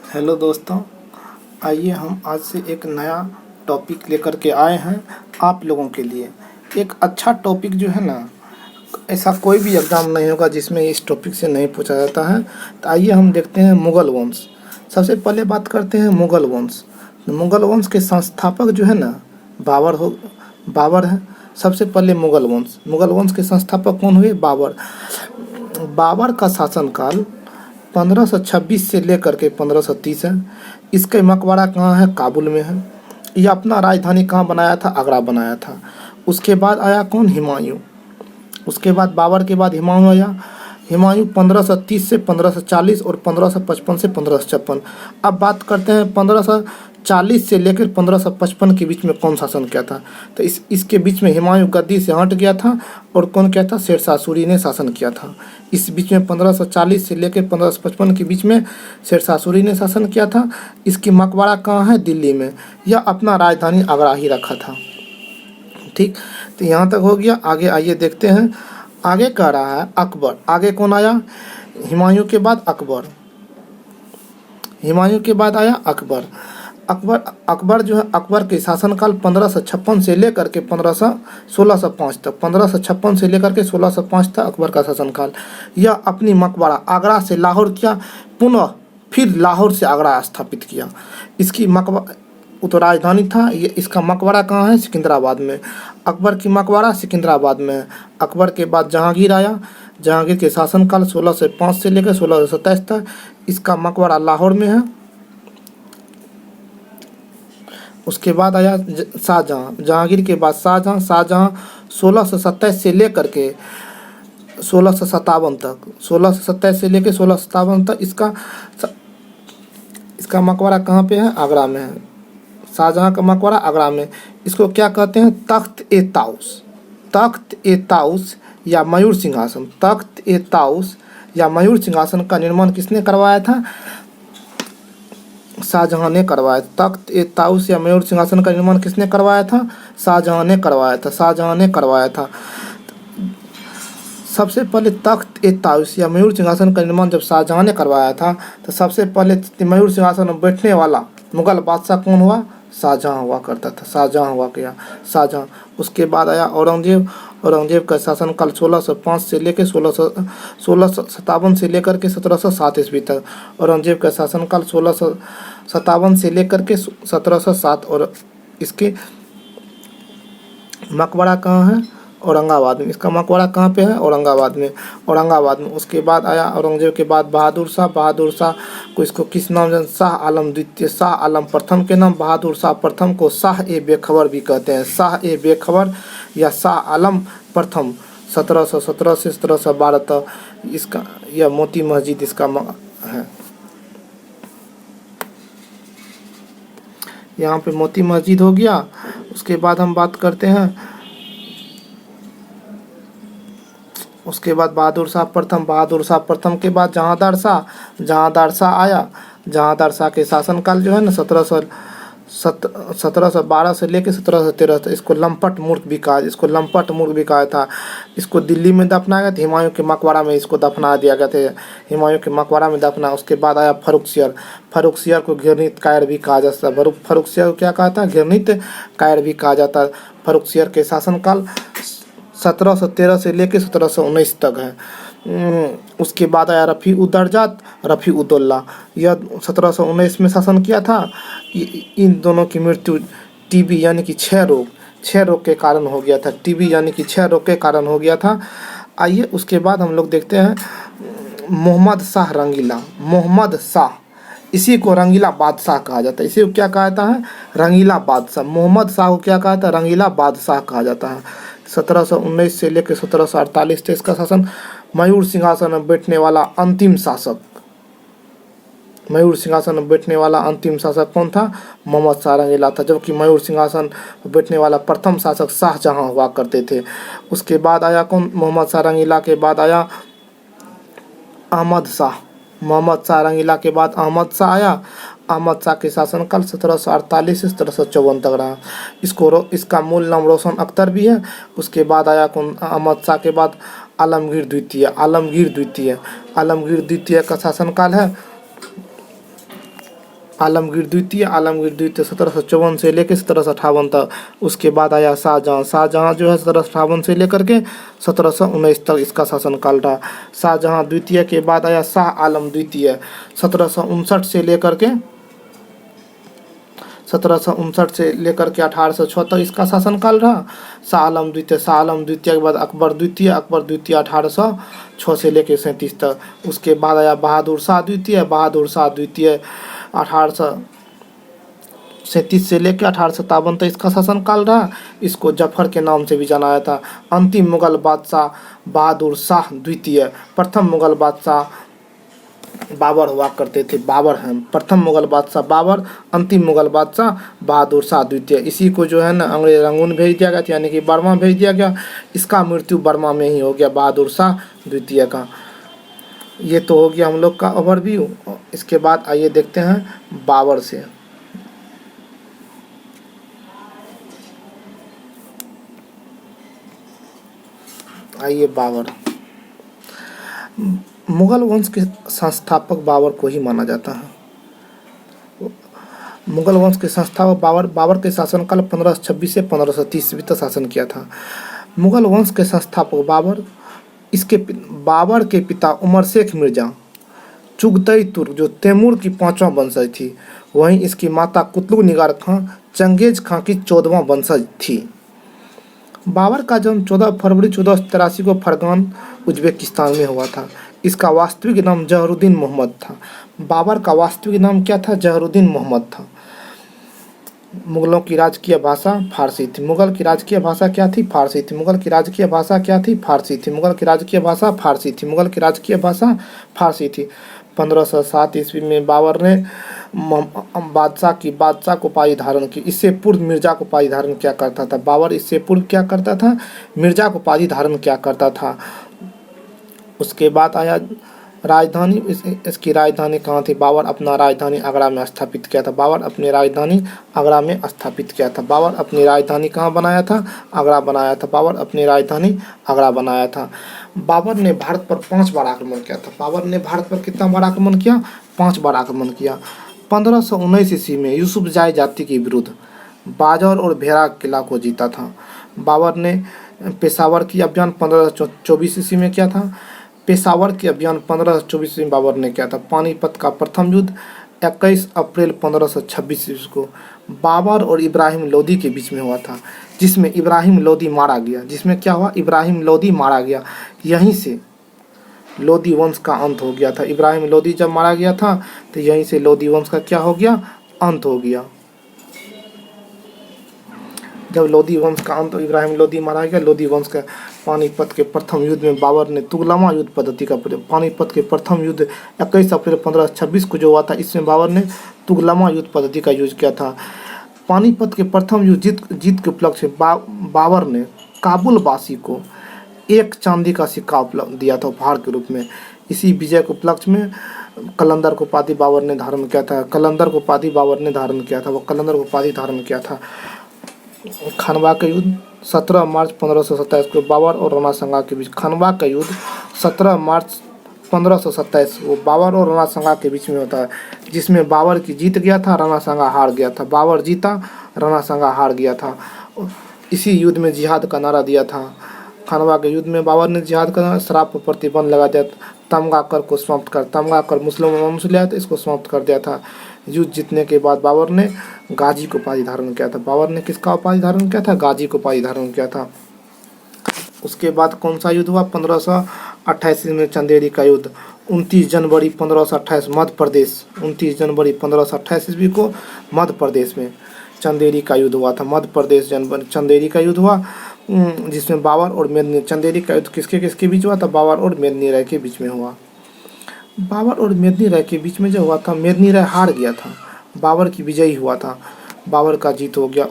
Hello दोस्तों, आइए हम आज से एक नया टॉपिक लेकर के आए हैं आप लोगों के लिए। एक अच्छा टॉपिक जो है ना, ऐसा कोई भी एग्ज़ाम नहीं होगा जिसमें इस टॉपिक से नहीं पूछा जाता है। तो आइए हम देखते हैं मुग़ल वंश। सबसे पहले बात करते हैं मुग़ल वंश। मुग़ल वंश के संस्थापक जो है ना, बाबर है। सबसे पहले मुग़ल वंश के संस्थापक कौन हुए? बाबर। बाबर का शासनकाल 1526 से लेकर के 1530 है। इसका मकबरा कहाँ है? काबुल में है। यह अपना राजधानी कहाँ बनाया था? आगरा बनाया था। उसके बाद आया कौन? हुमायूं। उसके बाद बाबर के बाद हुमायूं आया। हुमायूं 1530 से 1540 और 1555 से 1556। अब बात करते हैं 1540 से लेकर 1555 के बीच में कौन शासन किया था। तो इसके बीच में हुमायूं गद्दी से हट गया था और कौन किया था? शेरशाह सूरी ने शासन किया था। इस बीच में 1540 से लेकर 1555 के बीच में शेरशाह सूरी ने शासन किया था। इसकी मकबरा कहाँ है? दिल्ली में। यह अपना राजधानी आगरा ही रखा था। ठीक, तो यहाँ तक हो गया। आगे आइए देखते हैं। आगे कह रहा है अकबर। आगे कौन आया? हुमायूं के बाद अकबर। हुमायूं के बाद आया अकबर। अकबर जो है, अकबर के शासनकाल 1556 से लेकर के 1605 तक, 1556 से लेकर के 1605 तक अकबर का शासनकाल। यह अपनी मकबरा आगरा से लाहौर किया, पुनः फिर लाहौर से आगरा स्थापित किया। इसकी मकबरा तो राजधानी था। ये इसका मकबरा कहाँ है? सिकंदराबाद में। अकबर की मकबरा सिकंदराबाद में है। अकबर के बाद जहांगीर आया। जहांगीर के शासनकाल 1605 से लेकर 1627 तक। इसका मकबरा लाहौर में है। उसके बाद आया शाहजहाँ। जहांगीर के बाद शाहजहाँ। शाहजहाँ 1627 से लेकर के 1657 तक, 1627 से लेकर 1657 तक इसका मकबरा कहाँ पे है? आगरा में है। शाहजहाँ का मकबरा आगरा में। इसको क्या कहते हैं? तख्त ए ताउस। तख्त ए ताउस या मयूर सिंहासन। तख्त ए ताउस या मयूर सिंहासन का निर्माण किसने करवाया था? शाहजहाँ ने करवाया। तख्त ए ताउस या मयूर सिंहासन का निर्माण किसने करवाया था? शाहजहाँ ने करवाया था। शाहजहाँ ने करवाया था। सबसे पहले तख्त ए ताउस या मयूर सिंहासन का निर्माण जब शाहजहाँ ने करवाया था, तो सबसे पहले मयूर सिंहासन में बैठने वाला मुगल बादशाह कौन हुआ? शाहजहाँ हुआ करता था। शाहजहाँ हुआ गया, शाहजहाँ। उसके बाद आया औरंगजेब। औरंगजेब का शासनकाल 1605 से लेकर 1657 से लेकर के 1707 ईस्वी तक। औरंगजेब का शासनकाल 1657 से लेकर के 1707। और इसके मकबरा कहाँ है? औरंगाबाद में। इसका मकबरा कहाँ पे है? औरंगाबाद में। औरंगाबाद में। उसके बाद आया औरंगजेब के बाद बहादुर शाह। बहादुर शाह को इसको किस नाम से? शाह आलम द्वितीय। शाह आलम प्रथम के नाम। बहादुर शाह प्रथम को शाह ए बेखबर भी कहते हैं। शाह ए बेखबर या शाह आलम प्रथम 1717 से 1712 तक। इसका यह मोती मस्जिद इसका है। यहाँ पे मोती मस्जिद हो गया। उसके बाद हम बात करते हैं, उसके बाद बहादुर शाह प्रथम। बहादुर शाह प्रथम के बाद जहांदार शाह। जहांदार शाह आया। जहांदार शाह के शासनकाल जो है ना 1712 से लेकर 1713 तक। इसको लंपट मूर्ख भी कहा, था। इसको दिल्ली में दफनाया गया था। हुमायूं के मकबरा में इसको दफना दिया गया था। हुमायूं के मकबरा में दफना। उसके बाद आया फर्रुखसियर। फर्रुखसियर को घृणित कायर भी कहा जाता है। फर्रुखसियर को क्या कहा था? घृणित कायर भी कहा जाता है। फर्रुखसियर के शासनकाल 1713 से लेकर 1719 तक है। उसके बाद आया रफ़ी उद्दरजात, रफ़ी उद्दौला। यह 1719 में शासन किया था। इन दोनों की मृत्यु टीबी यानी कि क्षय रोग के कारण हो गया था। टीबी यानी कि क्षय रोग के कारण हो गया था। आइए उसके बाद हम लोग देखते हैं मोहम्मद शाह रंगीला। मोहम्मद शाह, इसी को रंगीला बादशाह कहा जाता है। इसी को क्या कहा जाता है? रंगीला बादशाह। मोहम्मद शाह को क्या कहा जाता है? रंगीला बादशाह कहा जाता है। 1719 से लेकर 1748 तक इसका शासन। मयूर सिंहासन में बैठने वाला अंतिम शासक। मयूर सिंहासन में बैठने वाला अंतिम शासक कौन था? मोहम्मद शाह रंगीला था। जबकि मयूर सिंहासन पर बैठने वाला प्रथम शासक शाहजहाँ हुआ करते थे। उसके बाद आया कौन? मोहम्मद शाह रंगीला के बाद आया अहमद शाह। मोहम्मद शाह रंगीला के बाद अहमद शाह आया। अहमद शाह के शासनकाल 1748 से 1754 तक रहा। इसका मूल नाम रोशन अख्तर भी है। उसके बाद आया कौन? अहमद शाह के बाद आलमगीर द्वितीय। आलमगीर द्वितीय का शासनकाल है आलमगीर द्वितीय 1754 से लेकर 1758 तक। उसके बाद आया शाहजहाँ जो है 1758 से लेकर के 1719 तक इसका शासनकाल रहा। शाहजहाँ द्वितीय के बाद आया शाह आलम द्वितीय 1759 से लेकर के 1806 तक इसका शासनकाल रहा। शाह आलम द्वितीय के बाद अकबर द्वितीय 1806 से लेकर 37 तक। उसके बाद आया बहादुर शाह द्वितीय 1837 से लेकर 1857 तक इसका शासनकाल रहा। इसको जफर के नाम से भी जाना जाता था। अंतिम मुगल बादशाह बहादुर शाह द्वितीय। प्रथम मुगल बादशाह बाबर हुआ करते थे। बाबर हैं प्रथम मुगल बादशाह बाबर, अंतिम मुगल बादशाह बहादुर शाह द्वितीय। इसी को जो है ना अंग्रेज रंगून भेज दिया गया, यानी कि बर्मा भेज दिया गया। इसका मृत्यु बर्मा में ही हो गया, बहादुर शाह द्वितीय का। ये तो हो गया हम लोग का ओवरव्यू। इसके बाद आइए देखते हैं बाबर से। आइए बाबर। मुगल वंश के संस्थापक बाबर को ही माना जाता है। मुगल वंश के संस्थापक बाबर के शासनकाल 1526 से 1530 ईस्वी तक शासन किया था। मुगल वंश के संस्थापक बाबर के पिता उमर शेख मिर्जा चुगतई तुर्क जो तैमूर की 5वां वंशज थी। वहीं इसकी माता कुतलू निगार खां चंगेज खां की 14वां वंशज थी। बाबर का जन्म 14 फरवरी 1483 को फरगान उज्बेकिस्तान में हुआ था। इसका वास्तविक नाम जहरुद्दीन मोहम्मद था। बाबर का वास्तविक नाम क्या था? जहरुद्दीन मोहम्मद था। मुगलों की राजकीय भाषा फारसी थी। मुगल की राजकीय भाषा क्या थी? फारसी थी। मुगल की राजकीय भाषा क्या थी? फारसी थी। मुगल की राजकीय भाषा फारसी थी। मुगल की राजकीय भाषा फारसी थी। 1507 ईस्वी में बाबर ने बादशाह को उपाधि धारण की। इससे पूर्व मिर्जा को उपाधि धारण क्या करता था? बाबर इससे पूर्व क्या करता था? मिर्जा को उपाधि धारण क्या करता था। उसके बाद आया राजधानी। इसकी राजधानी कहाँ थी? बाबर अपना राजधानी आगरा में स्थापित किया था। बाबर अपनी राजधानी आगरा में स्थापित किया था। बाबर अपनी राजधानी कहाँ बनाया था? आगरा बनाया था। बाबर अपनी राजधानी आगरा बनाया था। बाबर ने भारत पर 5 बार आक्रमण किया था। बाबर ने भारत पर कितना बार आक्रमण किया? 5 बार आक्रमण किया। 1519 ईस्वी में यूसुफ जाई जाति के विरुद्ध बाजौर और भेरा किला को जीता था। बाबर ने पेशावर की अभियान 1524 ईस्वी में किया था। पेशावर के अभियान 1524 में बाबर ने किया था। पानीपत का प्रथम युद्ध 21 अप्रैल 1526 ईस्वी को बाबर और इब्राहिम लोदी के बीच में हुआ था, जिसमें इब्राहिम लोदी मारा गया। जिसमें क्या हुआ? इब्राहिम लोदी मारा गया। यहीं से लोदी वंश का अंत हो गया था। इब्राहिम लोदी जब मारा गया था तो यहीं से लोदी वंश का क्या हो गया? अंत हो गया। जब लोदी वंश का अंत इब्राहिम लोदी मारा गया, लोदी वंश का पानीपत के प्रथम युद्ध में बाबर ने तुगलमा युद्ध पद्धति का प्रयोग। पानीपत के प्रथम युद्ध 21 अप्रैल 1526 को जो हुआ था, इसमें बाबर ने तुगलमा युद्ध पद्धति का यूज किया था। पानीपत के प्रथम युद्ध जीत के उपलक्ष्य में बाबर ने काबुल वासी को 1 चांदी का सिक्का दिया था उपहार के रूप में। इसी विजय के उपलक्ष्य में कलंदर को उपाधि बाबर ने धारण किया था। कलंदर को उपाधि बाबर ने धारण किया था। वो कलंदर को उपाधि धारण किया था। खनवा का युद्ध 17 मार्च 1527 को बाबर और राणा सांगा के बीच। खनवा का युद्ध 17 मार्च 1527 को बाबर और राणा सांगा के बीच में होता है, जिसमें बाबर की जीत गया था, राणा सांगा हार गया था। बाबर जीता, राणा सांगा हार गया था। इसी युद्ध में जिहाद का नारा दिया था। खनवा के युद्ध में बाबर ने जिहाद का शराब पर प्रतिबंध लगा दिया। तमगा कर को समाप्त कर, तमगा कर मुस्लिम इसको समाप्त कर दिया था। युद्ध जीतने के बाद बाबर ने गाजी को उपाधि धारण किया था। बाबर ने किसका उपाधि धारण किया था? गाजी को उपाधि धारण किया था। उसके बाद कौन सा युद्ध हुआ? 1528 में चंदेरी का युद्ध। 29 जनवरी 1528 मध्य प्रदेश। 29 जनवरी 1528 ईस्वी को मध्य प्रदेश में चंदेरी का युद्ध हुआ था। मध्य प्रदेश चंदेरी का युद्ध हुआ, जिसमें बाबर और मेदिनी। चंदेरी का युद्ध किसके किसके बीच हुआ था? बाबर और मेदिनी राय के बीच में हुआ। बाबर और मेदिनी राय के बीच में जो हुआ था, मेदिनी राय हार गया था, बाबर की विजयी हुआ था। बाबर का जीत हो गया।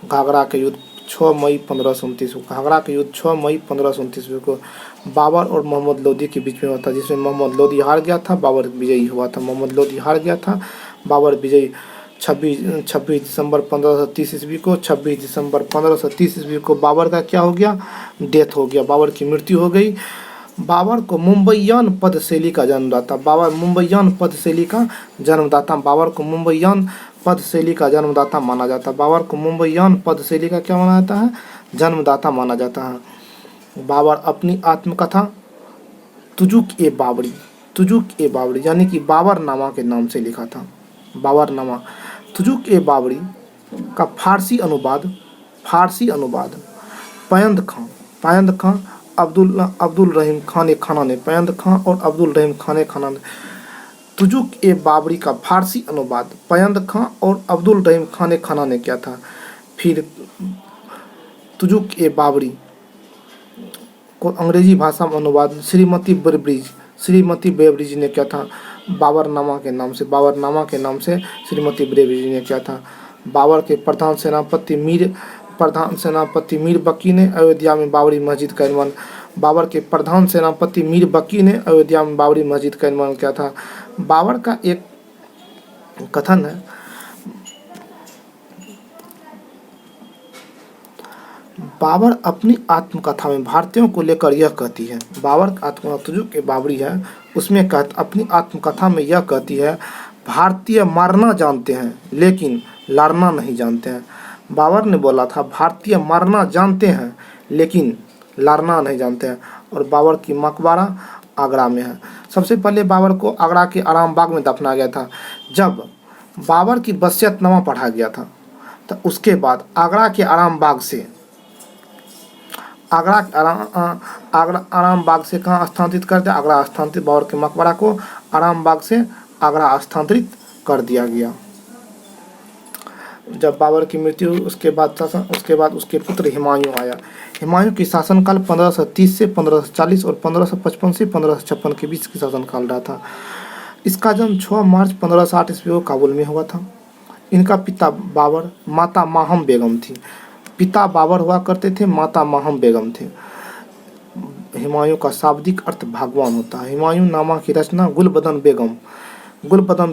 घाघरा का युद्ध 6 मई 1529 को। घाघरा का युद्ध 6 मई 1529 को बाबर और मोहम्मद लोदी के बीच में हुआ था, जिसमें मोहम्मद लोदी हार गया था, बाबर विजयी हुआ था। मोहम्मद लोदी हार गया था, बाबर विजयी। 26 दिसंबर 1530 ईस्वी को 26 दिसंबर 1530 ईस्वी को बाबर का क्या हो गया? डेथ हो गया। बाबर की मृत्यु हो गई। बाबर को मुंबईयान पद शैली का जन्मदाता, बाबर मुंबईयान पद शैली का जन्मदाता, बाबर को मुंबईयान पद शैली का जन्मदाता माना जाता है। बाबर को मुंबईयान पद शैली का क्या माना जाता है? जन्मदाता माना जाता है। बाबर अपनी आत्मकथा तुजुक ए बाबरी, तुजुक ए बाबरी यानी कि बाबरनामा के नाम से लिखा था। बाबरनामा तुजुक ए बाबरी का फारसी अनुवाद पायंद खां अब्दुल रहीम खान खाना ने, पायंद खां और अब्दुल रहीम खाना ने तुजुक ए बाबरी का फारसी अनुवाद पायंद खां और अब्दुल रहीम खाना ने किया था। फिर तुजुक ए बाबरी को अंग्रेजी भाषा में अनुवाद श्रीमती ब्रेब्रिज ने किया था। बाबरनामा के नाम से श्रीमती ब्रेब्रिज ने किया था। बाबर के प्रधान सेनापति मीर बकी ने अयोध्या में बाबरी मस्जिद का निर्माण, बाबर के प्रधान सेनापति मीर बकी ने अयोध्या में बाबरी मस्जिद का निर्माण किया था। बाबर का एक कथन है, बाबर अपनी आत्मकथा में भारतीयों को लेकर यह कहती है, बाबर आत्मकथा तुजुक ए बाबरी है उसमें अपनी आत्मकथा में यह कहती है, भारतीय मारना जानते हैं लेकिन लड़ना नहीं जानते हैं। बाबर ने बोला था भारतीय मारना जानते हैं लेकिन लड़ना नहीं जानते हैं। और बाबर की मकबरा आगरा में है। सबसे पहले बाबर को आगरा के आराम बाग में दफनाया गया था। जब बाबर की वसीयतनामा पढ़ा गया था तो उसके बाद आगरा के आराम बाग से कहाँ स्थानांतरित कर दिया? आगरा स्थानांतरित, बाबर के मकबरा को आराम बाग से आगरा स्थानांतरित कर दिया गया। जब बाबर की मृत्यु उसके बाद उसके पुत्र हुमायूं आया। हुमायूं की शासनकाल 1530 से 1540 और 1555 से 1556 के बीच की शासनकाल रहा था। इसका जन्म 6 मार्च 1560 ईस्वी को काबुल में हुआ था। इनका पिता बाबर, माता माहम बेगम थी। पिता बाबर हुआ करते थे, माता माहम बेगम थे। हुमायूं का शाब्दिक अर्थ भगवान होता है। हुमायूं नामा की रचना गुलबदन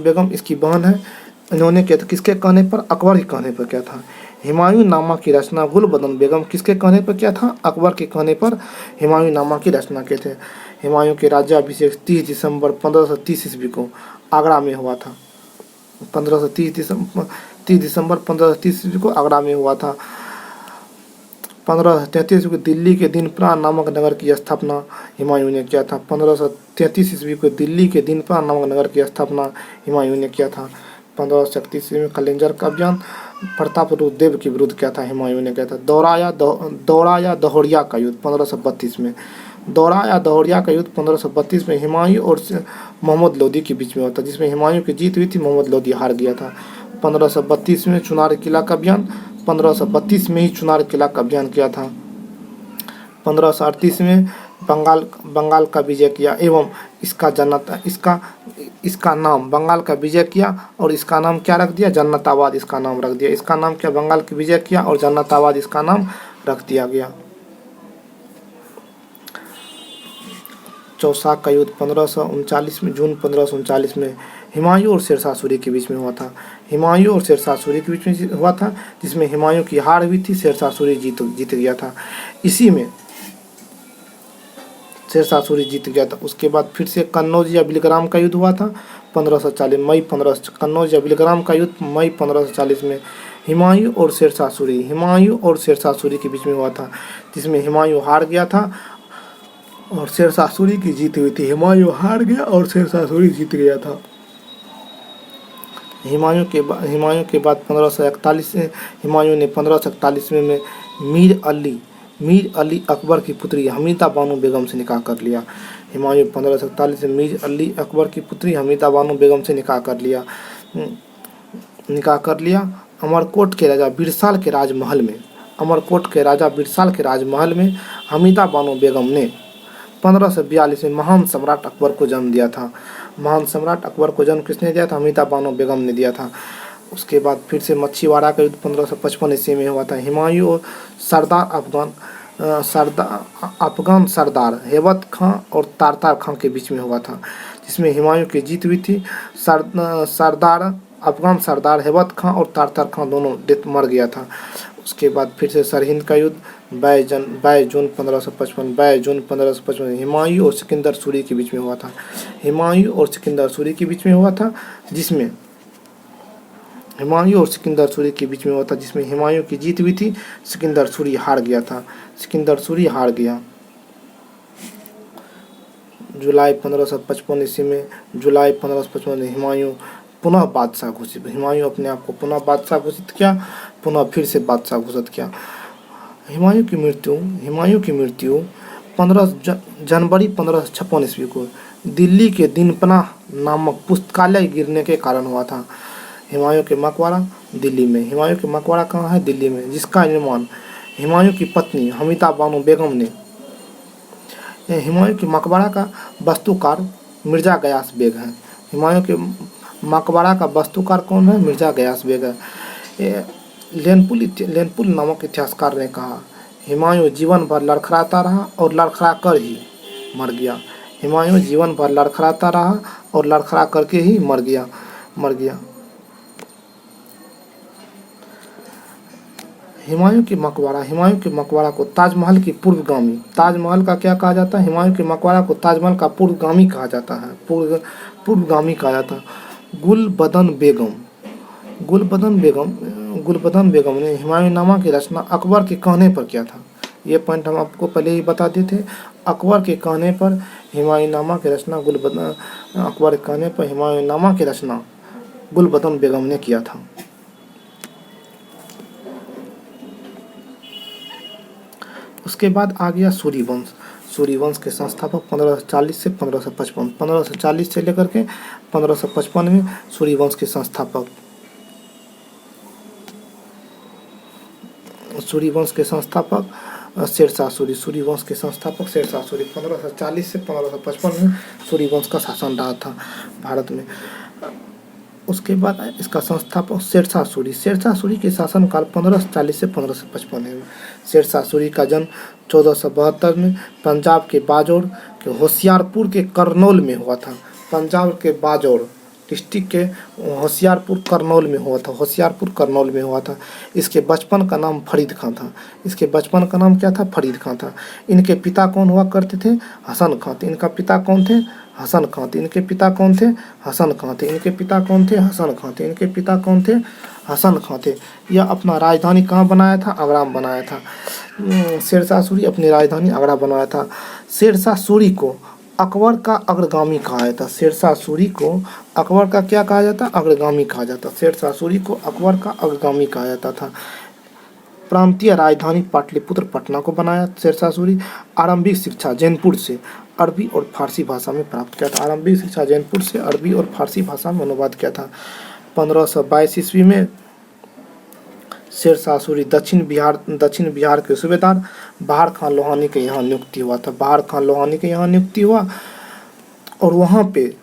बेगम इसकी बहन है। इन्होंने किया था किसके कहने पर? अकबर के कहने पर किया था। हुमायूं नामा की रचना गुलबदन बेगम किसके कहने पर किया था? अकबर के कहने पर हुमायूं नामा की रचना किए थे। हुमायूं के राज्याभिषेक 30 दिसंबर 1530 ईस्वी को आगरा में हुआ था। 30 दिसंबर 1530 ईस्वी को आगरा में हुआ था। 1533 को दिल्ली के दिनपरा नामक नगर की स्थापना हुमायूं ने किया था। 1533 ईस्वी को दिल्ली के दिनपरा नामक नगर की स्थापना हुमायूं ने किया था। 1531 ईस्वी में कलिंजर का अभियान प्रतापरुद्र देव के विरुद्ध किया था, हुमायूं ने किया था। दौरा या दहोड़िया का युद्ध 1532 में, दौरा या दहोड़िया का युद्ध 1532 में हुमायूं और मोहम्मद लोदी के बीच में हुआ था, जिसमें हुमायूं की जीत हुई थी, मोहम्मद लोदी हार गया था। 1532 में चुनार किला का अभियान, 1532 में ही चुनार किला का अभियान किया था। 1538 में बंगाल का विजय किया एवं इसका नाम बंगाल का विजय किया और इसका नाम क्या रख दिया? जन्नताबाद इसका नाम रख दिया। इसका नाम क्या? बंगाल का विजय किया और जन्नताबाद इसका नाम रख दिया गया। चौसा का युद्ध 1539 में, जून 1539 में हुमायूं और शेरशाह सूरी के बीच में हुआ था। हुमायूं और शेरशाह सूरी के बीच में हुआ था, जिसमें हुमायूं की हार हुई थी, शेरशाह सूरी जीत गया था। इसी में शेरशाह सूरी जीत गया था। उसके बाद फिर से कन्नौज या बिलग्राम का युद्ध हुआ था 1540 कन्नौज या बिलग्राम का युद्ध मई 1540 में हुमायूं और शेरशाह सूरी के बीच में हुआ था, जिसमें हुमायूं हार गया था और शेरशाह सूरी की जीत हुई थी। हुमायूं हार गया और शेरशाह सूरी जीत गया था। हुमायूं के बाद 1541 से हुमायूं ने 1541 में मीर अली अकबर की पुत्री हमीदा बानो बेगम से निकाह कर लिया। हुमायूं 1541 में मीर अली अकबर की पुत्री हमीदा बानो बेगम से निकाह कर लिया। अमरकोट के राजा बिरसाल के राजमहल में हमीदा बानो बेगम ने 1542 में महान सम्राट अकबर को जन्म दिया था। महान सम्राट अकबर को जन्म किसने दिया था? हमीदा बानो बेगम ने दिया था। उसके बाद फिर से मच्छीवाड़ा का युद्ध 1555 ईस्वी में हुआ था। हुमायूं और अफगान सरदार हेबत खां और तारतार खां के बीच में हुआ था, जिसमें हुमायूं की जीत हुई थी। अफगान सरदार हेबत खां और तारतार खां दोनों मर गया था। उसके बाद फिर से सरहिंद का युद्ध 22 जून 1555, 22 जून 1555 हुमायूं और सिकंदर सूरी के बीच में हुआ था। हुमायूं और सिकंदर सूरी के बीच में हुआ था, जिसमें हुमायूं और सिकंदर सूरी के बीच में हुआ था, जिसमें हुमायूं की जीत हुई थी, सिकंदर सूरी हार गया था। सिकंदर सूरी हार गया। जुलाई 1555 ईस्वी में, जुलाई 1555 में हुमायूं पुनः बादशाह घोषित, हुमायूं अपने आप को पुनः बादशाह घोषित किया, पुनः फिर से बादशाह घोषित किया। हुमायूं की मृत्यु 15 जनवरी 1556 ईस्वी को दिल्ली के दीनपना नामक पुस्तकालय गिरने के कारण हुआ था। हुमायूं के मकबरा दिल्ली में, हुमायूं के मकबरा कहाँ है? दिल्ली में, जिसका निर्माण हुमायूं की पत्नी हमीदा बानो बेगम ने। हुमायूं के मकबरा का वास्तुकार मिर्जा गयास बेग है। हुमायूं के मकबरा का वास्तुकार कौन है? मिर्जा गयास बेग है। लेनपुल नामक इतिहासकार ने कहा, हुमायूं जीवन भर लड़खड़ाता रहा और लड़खड़ा कर ही मर गया। हुमायूं जीवन भर लड़खड़ाता रहा और लड़खड़ा करके ही मर गया। हुमायूं के मकबरा को ताजमहल की पूर्वगामी, ताजमहल का क्या कहा जाता है? हुमायूं के मकबरा को ताजमहल का पूर्वगामी कहा जाता है, पूर्वगामी कहा जाता है। गुलबदन बेगम ने हुमायूंनामा की रचना अकबर के कहने पर किया था। ये पॉइंट हम आपको पहले ही बता दिए थे। अकबर के कहने पर हुमायूंनामा की रचना अकबर के कहने पर हुमायूंनामा की रचना गुलबदन बेगम ने किया था। उसके बाद आ गया सूर्यवंश। सूर्यवंश के संस्थापक 1540 से 1555, 1540 से लेकर के 1555 में सूर्यवंश के संस्थापक शेरशाह सूरी। सूर्यवंश के संस्थापक शेरशाह सूरी 1540 से 1555 में सूर्यवंश का शासन रहा था भारत में। उसके बाद इसका संस्थापक शेरशाह सूरी के शासनकाल 1540 से 1555 है। शेरशाह सूरी का जन्म 1472 में पंजाब के बाजौर के होशियारपुर के करनौल में हुआ था। पंजाब के बाजौर डिस्ट्रिक्ट के होशियारपुर करनौल में हुआ था। इसके बचपन का नाम फरीद खां था। इसके बचपन का नाम क्या था? फरीद खां था। इनके पिता कौन हुआ करते थे? हसन खां थे। इनका पिता कौन थे? हसन खां थे। इनके पिता कौन थे? हसन खां थे। इनके पिता कौन थे? हसन खां थे। इनके पिता कौन थे? हसन खां थे। यह अपना राजधानी कहाँ बनाया था? आगरा में बनाया था। शेरशाह सूरी अपनी राजधानी आगरा बनाया था। शेरशाह सूरी को अकबर का अग्रगामी कहा जाता। शेरशाह सूरी को अकबर का क्या कहा जाता? अग्रगामी कहा जाता। शेरशाह सूरी को अकबर का अग्रगामी कहा जाता था। प्रांतीय राजधानी पाटलिपुत्र पटना को बनाया शेरशाह सूरी। आरंभिक शिक्षा जैनपुर से अरबी और फारसी भाषा में प्राप्त किया था। आरंभिक शिक्षा जैनपुर से अरबी और फारसी भाषा में अनुवाद किया था। 1522 ईस्वी में शेरशाह सूरी दक्षिण बिहार के सूबेदार बहार खां लोहानी के यहाँ नियुक्ति हुआ था। बहार खां लोहानी के यहाँ नियुक्ति हुआ और वहाँ पे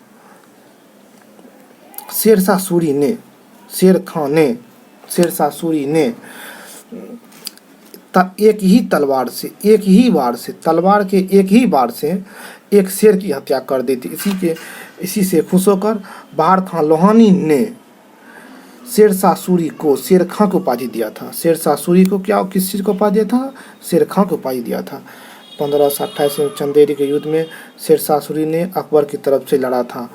शेरशाह सूरी ने एक ही वार से एक शेर की हत्या कर दी थी। इसी से खुश होकर बहार खां लोहानी ने शेरशाह सूरी को शेर खां को उपाधि दिया था। शेरशाह सूरी को किस चीज़ को उपाधि दिया था? शेर खां को उपाधि दिया था। 1528 में चंदेरी के युद्ध में शेरशाह सूरी ने अकबर की तरफ से लड़ा था।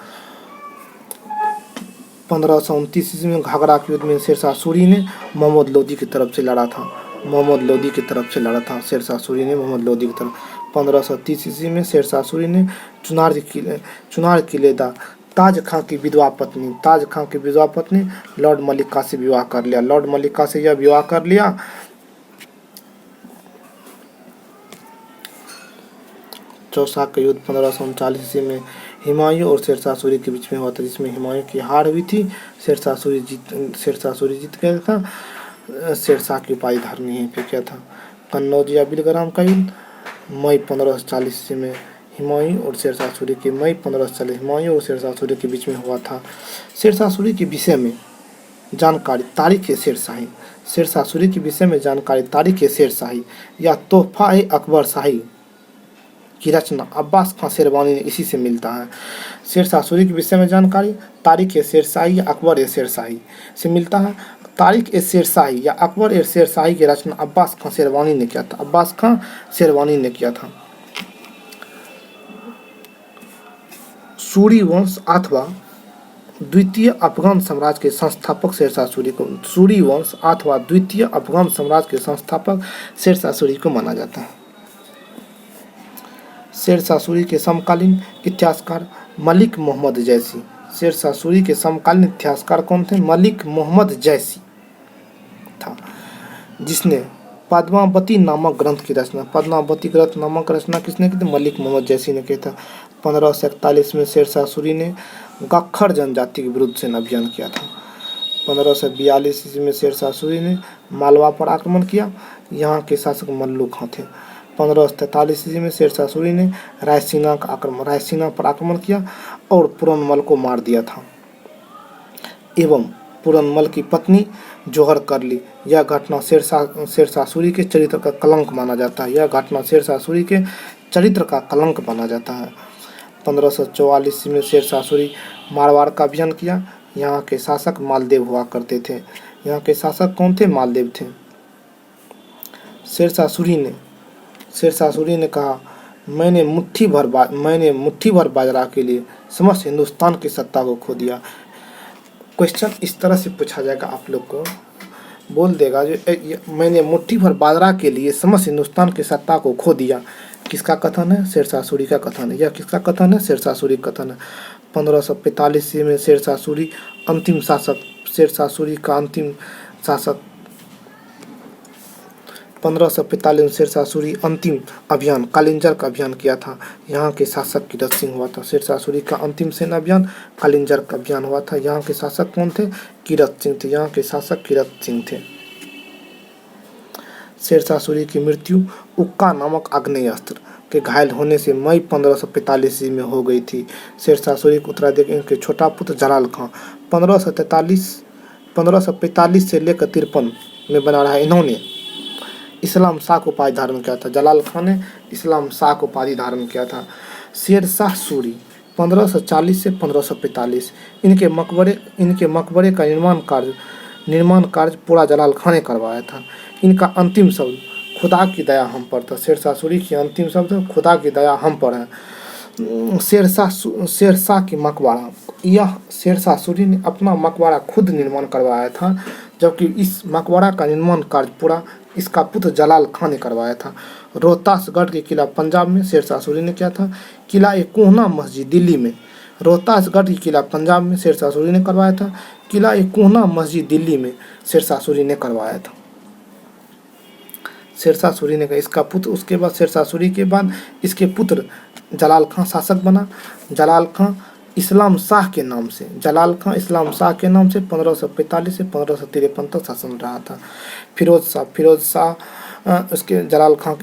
1529 ईस्वी में घाघरा के युद्ध में शेरशाह सूरी ने मोहम्मद लोदी की तरफ से लड़ा था। शेरशाह सूरी ने मोहम्मद लोदी की तरफ। 1530 ईस्वी में शेरशाह सूरी ने चुनार किलेदार ताज खां की विधवा पत्नी लॉर्ड मलिका से विवाह कर लिया। चौसा का युद्ध 1539 ईस्वी में हुमायूं और शेरशाह सूरी के बीच में हुआ था, जिसमें हुमायूं की हार हुई थी। शेरशाह सूरी जीत गया था। शेरशाह की उपाधि धारण यहीं पे किया था। कन्नौज या बिलग्राम का युद्ध मई 1540 ईस्वी में हुमायूं और शेरशाह सूरी के बीच में हुआ था। शेरशाह सूरी के विषय में जानकारी तारीख शेरशाही। शेरशाह सूरी के विषय में जानकारी तारीख शेरशाही या तोहफा-ए-अकबर शाही की रचना अब्बास खां शेरवानी ने इसी से मिलता है। शेरशाह सूरी के विषय में जानकारी तारीख शेरशाही या अकबर शेरशाही से मिलता है। तारिक ए शेरशाही या अकबर ए शेरशाही की रचना अब्बास खां शेरवानी ने किया था। अब्बास खां शेरवानी ने किया था। सूरी वंश अथवा द्वितीय अफगान साम्राज्य के संस्थापक शेरशाह सूरी को, सूरी वंश अथवा द्वितीय अफगान साम्राज्य के संस्थापक शेरशाह सूरी को माना जाता है। शेरशाह सूरी के समकालीन इतिहासकार मलिक मोहम्मद जैसी। शेरशाह सूरी के समकालीन इतिहासकार कौन थे? मलिक मोहम्मद जैसी था, जिसने पद्मावती नामक ग्रंथ की रचना, पद्मावती ग्रंथ नामक रचना किसने की थी? मलिक मोहम्मद जैसी ने किया था। 1541 में शेरशाह सूरी ने गख्खर जनजाति के विरुद्ध सेना अभियान किया था। 1542 ईस्वी में शेरशाह सूरी ने मालवा पर आक्रमण किया। यहाँ के शासक मल्लू खां थे। 1543 ईस्वी में शेरशाह सूरी ने रायसीना पर आक्रमण किया और पूरनमल को मार दिया था एवं पूरनमल की पत्नी जोहर कर ली। यह घटना शेरशाह सूरी के चरित्र का कलंक माना जाता है। यह घटना शेरशाह सूरी के चरित्र का कलंक माना जाता है। 1544 में शेरशाह सूरी मारवाड़ का अभियान किया। यहाँ के शासक मालदेव हुआ करते थे। यहाँ के शासक कौन थे? मालदेव थे। शेरशाह सूरी ने कहा, मैंने मुट्ठी भर बाजरा के लिए समस्त हिंदुस्तान की सत्ता को खो दिया। क्वेश्चन इस तरह से पूछा जाएगा, आप लोग को बोल देगा जो मैंने मुट्ठी भर बाजरा के लिए समस्त हिंदुस्तान की सत्ता को खो दिया। किसका कथन है? शेरशाह सूरी का कथन है। यह किसका कथन है? शेरशाह सूरी का कथन है। 1545 में शेरशाह सूरी अंतिम शासक, शेरशाह सूरी का अंतिम शासक। 1545 में शेरशाह सूरी अंतिम अभियान कालिंजर का अभियान किया था। यहाँ के शासक कीरत सिंह हुआ था। शेरशाह सूरी का अंतिम सेना अभियान कालिंजर का अभियान हुआ था। यहाँ के शासक कौन थे? कीरत सिंह थे। यहाँ के शासक कीरत सिंह थे। शेरशाह सूरी की मृत्यु उक्का नामक आग्नेय अस्त्र के घायल होने से मई 1545 में हो गई थी। शेरशाह सूरी के उत्तराधिकारी इनके छोटा पुत्र जलाल खां 1545 से लेकर 53 में बना रहा। इन्होंने इस्लाम शाह को उपाधि धारण किया था। जलाल खान ने इस्लाम शाह को उपाधि धारण किया था। शेरशाह सूरी 1540 से 1545 इनके मकबरे का निर्माण कार्य पूरा जलाल खान ने करवाया था। इनका अंतिम शब्द खुदा की दया हम पर था। शेरशाह सूरी की अंतिम शब्द खुदा की दया हम पर है। शेरशाह की मकबरा, यह शेरशाह सूरी ने अपना मकबरा खुद निर्माण करवाया था, जबकि इस मकबरा का निर्माण कार्य पूरा इसका पुत्र जलाल खान ने करवाया था। रोहतासगढ़ के किला पंजाब में शेरशाह सूरी ने किया था। किला ए कोहना मस्जिद दिल्ली में, रोहतासगढ़ की किला पंजाब में शेरशाह सूरी ने करवाया था। किला ए कोहना मस्जिद दिल्ली में शेरशाह सूरी ने करवाया था। शेरशाह सूरी ने इसका पुत्र, उसके बाद शेरशाह सूरी के बाद इसके पुत्र जलाल खां शासक बना। जलाल खां इस्लाम शाह के नाम से, जलाल खां इस्लाम शाह के नाम से 1545 से 1553 तक शासन रहा था। फिरोज शाह उसके जलाल खां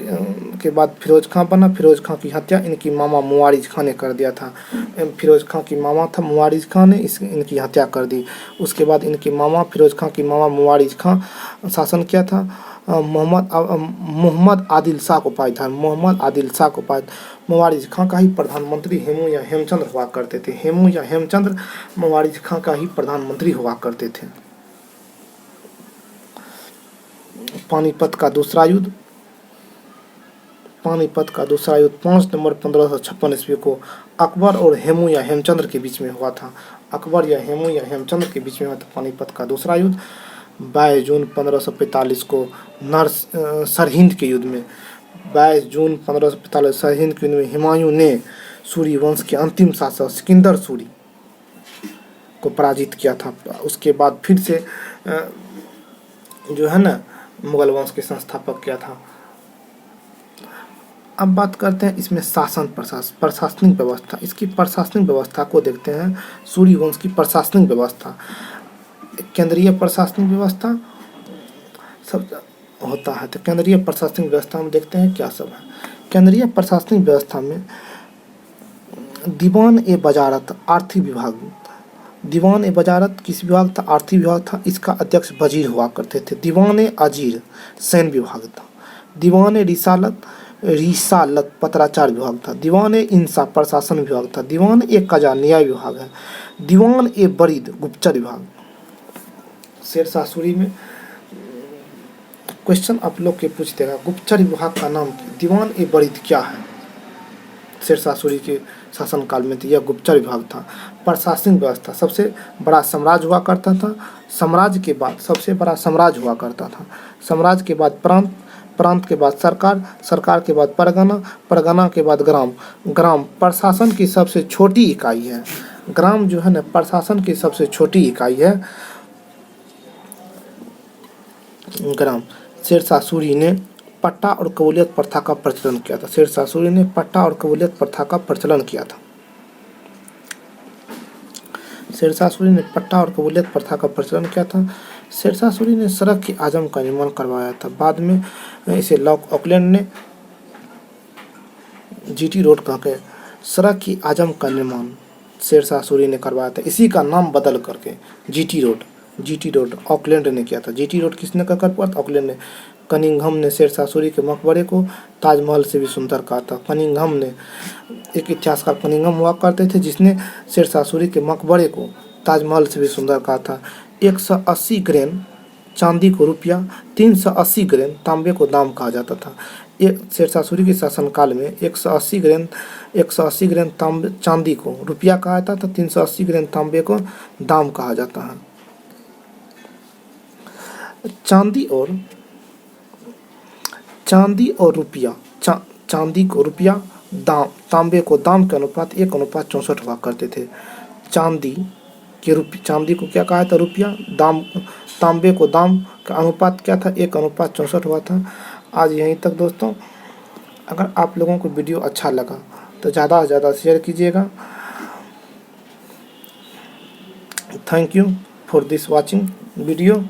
के बाद फिरोज खां बना। फिरोज खां की हत्या इनकी मामा मुवारिज खां ने कर दिया था। फिरोज खां की मामा था मुवारिज खां ने इनकी हत्या कर दी। उसके बाद इनके मामा फिरोज खां की मामा मुवारिज खां शासन किया था। मोहम्मद आदिल शाह को उपाधि था। मोहम्मद आदिल शाह को उपाधि, मुवारिज खां का ही प्रधानमंत्री हेमू या हेमचंद्र हुआ करते थे। हेमू या हेमचंद्र मुवारिज खां का ही प्रधानमंत्री हुआ करते थे। पानीपत का दूसरा युद्ध 5 नवंबर 1556 ईस्वी को अकबर और हेमू या हेमचंद्र के बीच में हुआ था। अकबर या हेमू या हेमचंद्र के बीच में हुआ था पानीपत का दूसरा युद्ध। 22 जून 1545 को सरहिंद के युद्ध में 22 जून 1545 सरहिंद के युद्ध में हुमायूं ने सूरी वंश के अंतिम शासक सिकंदर सूरी को पराजित किया था। उसके बाद फिर से जो है ना मुगल वंश के संस्थापक किया था। अब बात करते हैं इसमें शासन प्रशासनिक व्यवस्था। इसकी प्रशासनिक व्यवस्था को देखते हैं। सूरी वंश की प्रशासनिक व्यवस्था, केंद्रीय प्रशासनिक व्यवस्था सब होता है। तो केंद्रीय प्रशासनिक व्यवस्था में देखते हैं क्या सब है। केंद्रीय प्रशासनिक व्यवस्था में दीवान ए वजारत आर्थिक विभाग, दीवान ए वजारत किस विभाग था? आर्थिक विभाग था। इसका अध्यक्ष वजीर हुआ करते थे। दीवान ए अजीर सैन्य विभाग था। दीवान ए रिसालत पत्राचार विभाग था। दीवान ए इंसा प्रशासन विभाग था। दीवान ए कजा न्याय विभाग है। दीवान ए बरीद गुप्तचर विभाग। शेरशाह सूरी में क्वेश्चन आप लोग के पूछ देगा, गुप्तचर विभाग का नाम दीवान ए बरीद क्या है? शेरशाह सूरी के शासनकाल में तो यह गुप्तचर विभाग था। प्रशासनिक व्यवस्था, सबसे बड़ा साम्राज्य हुआ करता था, साम्राज्य के बाद सबसे बड़ा साम्राज्य हुआ करता था, साम्राज्य के बाद प्रांत, प्रांत के बाद सरकार, सरकार के बाद परगना, परगना के बाद ग्राम, ग्राम प्रशासन की सबसे छोटी इकाई है। ग्राम जो है ना प्रशासन की सबसे छोटी इकाई है, ग्राम। शेरशाह सूरी ने पट्टा और कबूलियत प्रथा का प्रचलन किया था। शेरशाह सूरी ने पट्टा और कबूलियत प्रथा का प्रचलन किया था। शेरशाह सूरी ने पट्टा और कबूलियत प्रथा का प्रचलन किया था। शेरशाह सूरी ने सड़क की आजम का निर्माण करवाया था। बाद में इसे लॉर्ड ऑकलैंड ने जीटी रोड कहकर सड़क की आजम का निर्माण शेरशाह सूरी ने करवाया था। इसी का नाम बदल करके जीटी रोड ऑकलैंड ने किया था। जीटी रोड किसने कर पाया? ऑकलैंड ने। कनिंघम ने शेरशाह सूरी के मकबरे को ताजमहल से भी सुंदर कहा था। कनिंघम ने, एक इतिहासकार कनिंघम हुआ करते थे जिसने शेरशाह सूरी के मकबरे को ताजमहल से भी सुंदर कहा था। 180 ग्रेन चांदी को रुपया, 380 ग्रेन तांबे को दाम कहा जाता था। शेरशाह सूरी के शासनकाल में 180 ग्रेन चांदी को रुपया कहा जाता था, 380 ग्रेन तांबे को दाम कहा जाता है। चांदी और रुपया, चांदी को रुपया, दाम, तांबे को दाम के अनुपात 1:64 हुआ करते थे। चांदी को क्या कहा था? रुपया, दाम, तांबे को दाम का अनुपात क्या था? 1:64 हुआ था। आज यहीं तक दोस्तों। अगर आप लोगों को वीडियो अच्छा लगा तो ज़्यादा से ज़्यादा शेयर कीजिएगा। Thank you for this watching video.